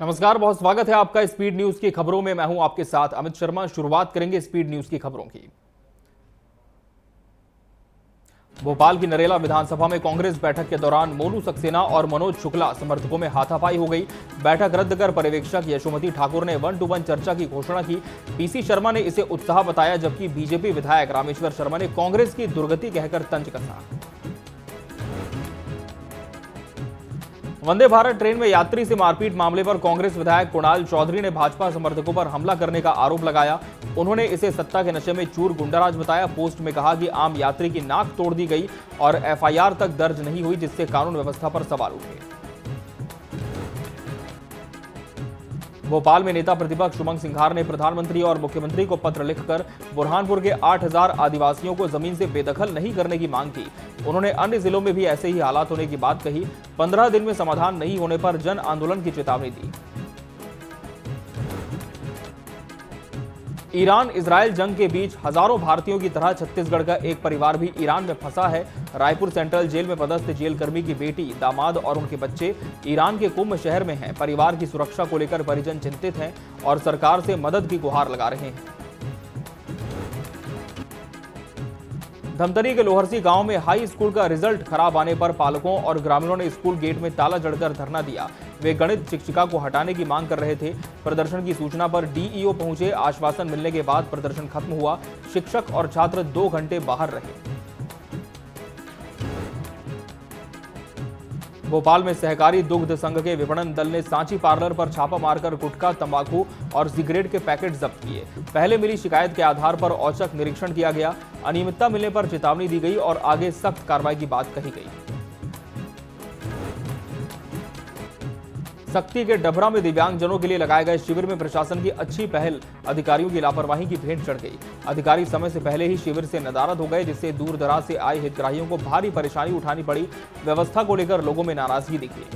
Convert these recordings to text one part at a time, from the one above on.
नमस्कार, बहुत स्वागत है आपका स्पीड न्यूज की खबरों में। मैं हूं आपके साथ अमित शर्मा। शुरुआत करेंगे स्पीड न्यूज की खबरों की। भोपाल की नरेला विधानसभा में कांग्रेस बैठक के दौरान मोनू सक्सेना और मनोज शुक्ला समर्थकों में हाथापाई हो गई। बैठक रद्द कर पर्यवेक्षक यशोमती ठाकुर ने 1-to-1 चर्चा की घोषणा की। पीसी शर्मा ने इसे उत्साह बताया, जबकि बीजेपी विधायक रामेश्वर शर्मा ने कांग्रेस की दुर्गति कहकर तंज कसा। वंदे भारत ट्रेन में यात्री से मारपीट मामले पर कांग्रेस विधायक कुणाल चौधरी ने भाजपा समर्थकों पर हमला करने का आरोप लगाया। उन्होंने इसे सत्ता के नशे में चूर गुंडाराज बताया। पोस्ट में कहा कि आम यात्री की नाक तोड़ दी गई और एफआईआर तक दर्ज नहीं हुई, जिससे कानून व्यवस्था पर सवाल उठे। भोपाल में नेता प्रतिपक्ष उमंग सिंघार ने प्रधानमंत्री और मुख्यमंत्री को पत्र लिखकर बुरहानपुर के 8000 आदिवासियों को जमीन से बेदखल नहीं करने की मांग की। उन्होंने अन्य जिलों में भी ऐसे ही हालात होने की बात कही। 15 दिन में समाधान नहीं होने पर जन आंदोलन की चेतावनी दी। ईरान इजरायल जंग के बीच हजारों भारतीयों की तरह छत्तीसगढ़ का एक परिवार भी ईरान में फंसा है। रायपुर सेंट्रल जेल में पदस्थ जेल कर्मी की बेटी, दामाद और उनके बच्चे ईरान के कुंभ शहर में हैं। परिवार की सुरक्षा को लेकर परिजन चिंतित हैं और सरकार से मदद की गुहार लगा रहे हैं। धमतरी के लोहरसी गांव में हाई स्कूल का रिजल्ट खराब आने पर पालकों और ग्रामीणों ने स्कूल गेट में ताला जड़कर धरना दिया। वे गणित शिक्षिका को हटाने की मांग कर रहे थे। प्रदर्शन की सूचना पर डीईओ पहुंचे। आश्वासन मिलने के बाद प्रदर्शन खत्म हुआ। शिक्षक और छात्र 2 घंटे बाहर रहे। भोपाल में सहकारी दुग्ध संघ के विपणन दल ने सांची पार्लर पर छापा मारकर गुटखा, तंबाकू और सिगरेट के पैकेट जब्त किए। पहले मिली शिकायत के आधार पर औचक निरीक्षण किया गया। अनियमितता मिलने पर चेतावनी दी गई और आगे सख्त कार्रवाई की बात कही गई। सक्ती के डभरा में दिव्यांगजनों के लिए लगाए गए शिविर में प्रशासन की अच्छी पहल अधिकारियों की लापरवाही की भेंट चढ़ गई। अधिकारी समय से पहले ही शिविर से नदारद हो गए, जिससे दूर दराज से आए हितग्राहियों को भारी परेशानी उठानी पड़ी। व्यवस्था को लेकर लोगों में नाराजगी दिखी।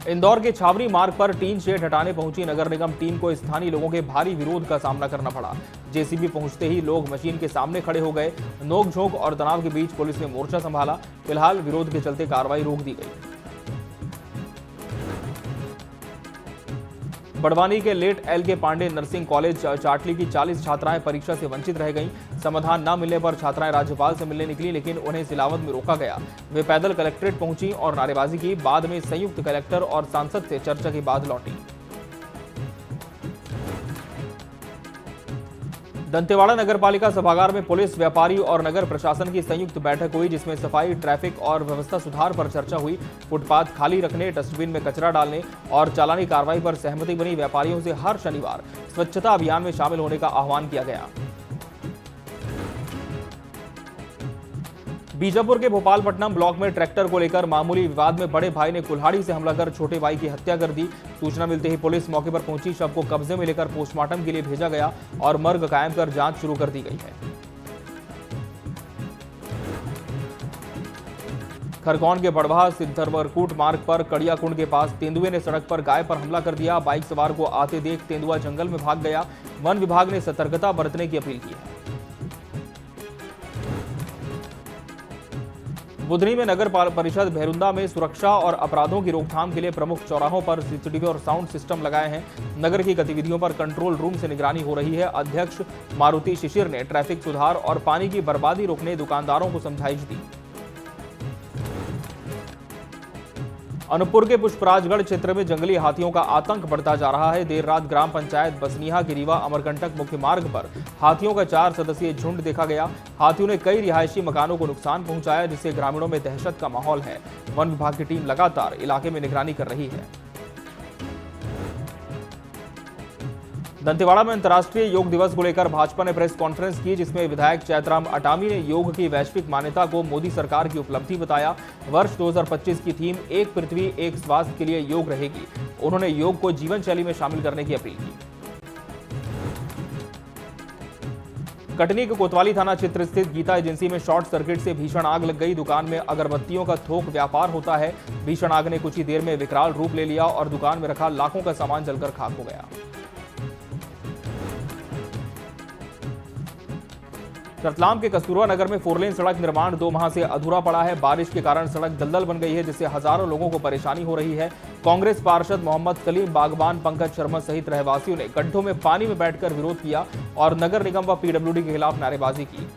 इंदौर के छावनी मार्ग पर टीन शेड हटाने पहुंची नगर निगम टीम को स्थानीय लोगों के भारी विरोध का सामना करना पड़ा। जेसीबी पहुंचते ही लोग मशीन के सामने खड़े हो गए। नोक-झोंक और तनाव के बीच पुलिस ने मोर्चा संभाला। फिलहाल विरोध के चलते कार्रवाई रोक दी गई। बड़वानी के लेट एल के पांडे नर्सिंग कॉलेज चाटली की 40 छात्राएं परीक्षा से वंचित रह गईं। समाधान न मिलने पर छात्राएं राज्यपाल से मिलने निकली, लेकिन उन्हें सिलावट में रोका गया। वे पैदल कलेक्ट्रेट पहुंची और नारेबाजी की। बाद में संयुक्त कलेक्टर और सांसद से चर्चा के बाद लौटी। दंतेवाड़ा नगरपालिका सभागार में पुलिस, व्यापारी और नगर प्रशासन की संयुक्त बैठक हुई, जिसमें सफाई, ट्रैफिक और व्यवस्था सुधार पर चर्चा हुई। फुटपाथ खाली रखने, डस्टबिन में कचरा डालने और चालानी कार्रवाई पर सहमति बनी। व्यापारियों से हर शनिवार स्वच्छता अभियान में शामिल होने का आह्वान किया गया। बीजापुर के भोपालपट्टनम ब्लॉक में ट्रैक्टर को लेकर मामूली विवाद में बड़े भाई ने कुल्हाड़ी से हमला कर छोटे भाई की हत्या कर दी। सूचना मिलते ही पुलिस मौके पर पहुंची। शव को कब्जे में लेकर पोस्टमार्टम के लिए भेजा गया और मर्ग कायम कर जांच शुरू कर दी गई है। खरगोन के बड़वाह सिद्धरवरकूट मार्ग पर कड़ियाकुंड के पास तेंदुए ने सड़क पर गाय पर हमला कर दिया। बाइक सवार को आते देख तेंदुआ जंगल में भाग गया। वन विभाग ने सतर्कता बरतने की अपील की है। बुधनी में नगर परिषद भैरुंदा में सुरक्षा और अपराधों की रोकथाम के लिए प्रमुख चौराहों पर सीसीटीवी और साउंड सिस्टम लगाए हैं। नगर की गतिविधियों पर कंट्रोल रूम से निगरानी हो रही है। अध्यक्ष मारुति शिशिर ने ट्रैफिक सुधार और पानी की बर्बादी रोकने दुकानदारों को समझाइश दी। अनूपपुर के पुष्पराजगढ़ क्षेत्र में जंगली हाथियों का आतंक बढ़ता जा रहा है। देर रात ग्राम पंचायत बसनीहा के रीवा अमरकंटक मुख्य मार्ग पर हाथियों का 4 सदस्यीय झुंड देखा गया। हाथियों ने कई रिहायशी मकानों को नुकसान पहुंचाया, जिससे ग्रामीणों में दहशत का माहौल है। वन विभाग की टीम लगातार इलाके में निगरानी कर रही है। दंतेवाड़ा में अंतर्राष्ट्रीय योग दिवस को लेकर भाजपा ने प्रेस कॉन्फ्रेंस की, जिसमें विधायक चैतराम अटामी ने योग की वैश्विक मान्यता को मोदी सरकार की उपलब्धि बताया। वर्ष 2025 की थीम एक पृथ्वी एक स्वास्थ्य के लिए योग रहेगी। उन्होंने योग को जीवन शैली में शामिल करने की अपील की। कटनी के कोतवाली थाना क्षेत्र स्थित गीता एजेंसी में शॉर्ट सर्किट से भीषण आग लग गई। दुकान में अगरबत्तियों का थोक व्यापार होता है। भीषण आग ने कुछ ही देर में विकराल रूप ले लिया और दुकान में रखा लाखों का सामान जलकर खाक हो गया। रतलाम के कस्तूरबा नगर में 4 लेन सड़क निर्माण 2 माह से अधूरा पड़ा है। बारिश के कारण सड़क दलदल बन गई है, जिससे हजारों लोगों को परेशानी हो रही है। कांग्रेस पार्षद मोहम्मद कलीम बागबान, पंकज शर्मा सहित रहवासियों ने गड्ढों में पानी में बैठकर विरोध किया और नगर निगम व पीडब्ल्यूडी के खिलाफ नारेबाजी की।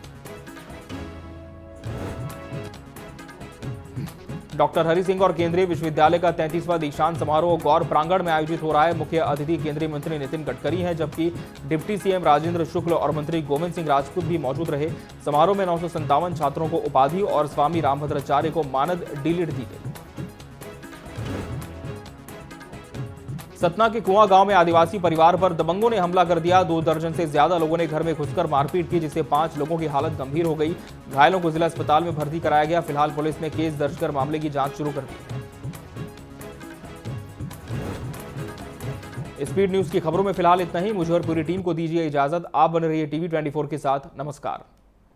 डॉक्टर हरि सिंह और केंद्रीय विश्वविद्यालय का 33वां दीक्षांत समारोह गौर प्रांगण में आयोजित हो रहा है। मुख्य अतिथि केंद्रीय मंत्री नितिन गडकरी हैं, जबकि डिप्टी सीएम राजेंद्र शुक्ल और मंत्री गोविंद सिंह राजपूत भी मौजूद रहे। समारोह में 957 छात्रों को उपाधि और स्वामी रामभद्राचार्य को मानद डीलिट दी गई। सतना के कुआं गांव में आदिवासी परिवार पर दबंगों ने हमला कर दिया। 2 दर्जन से ज्यादा लोगों ने घर में घुसकर मारपीट की, जिससे 5 लोगों की हालत गंभीर हो गई। घायलों को जिला अस्पताल में भर्ती कराया गया। फिलहाल पुलिस ने केस दर्ज कर मामले की जांच शुरू कर दी है। स्पीड न्यूज की खबरों में फिलहाल इतना ही। मुझे और पूरी टीम को दीजिए इजाजत। आप बने रहिए टीवी 24 के साथ। नमस्कार।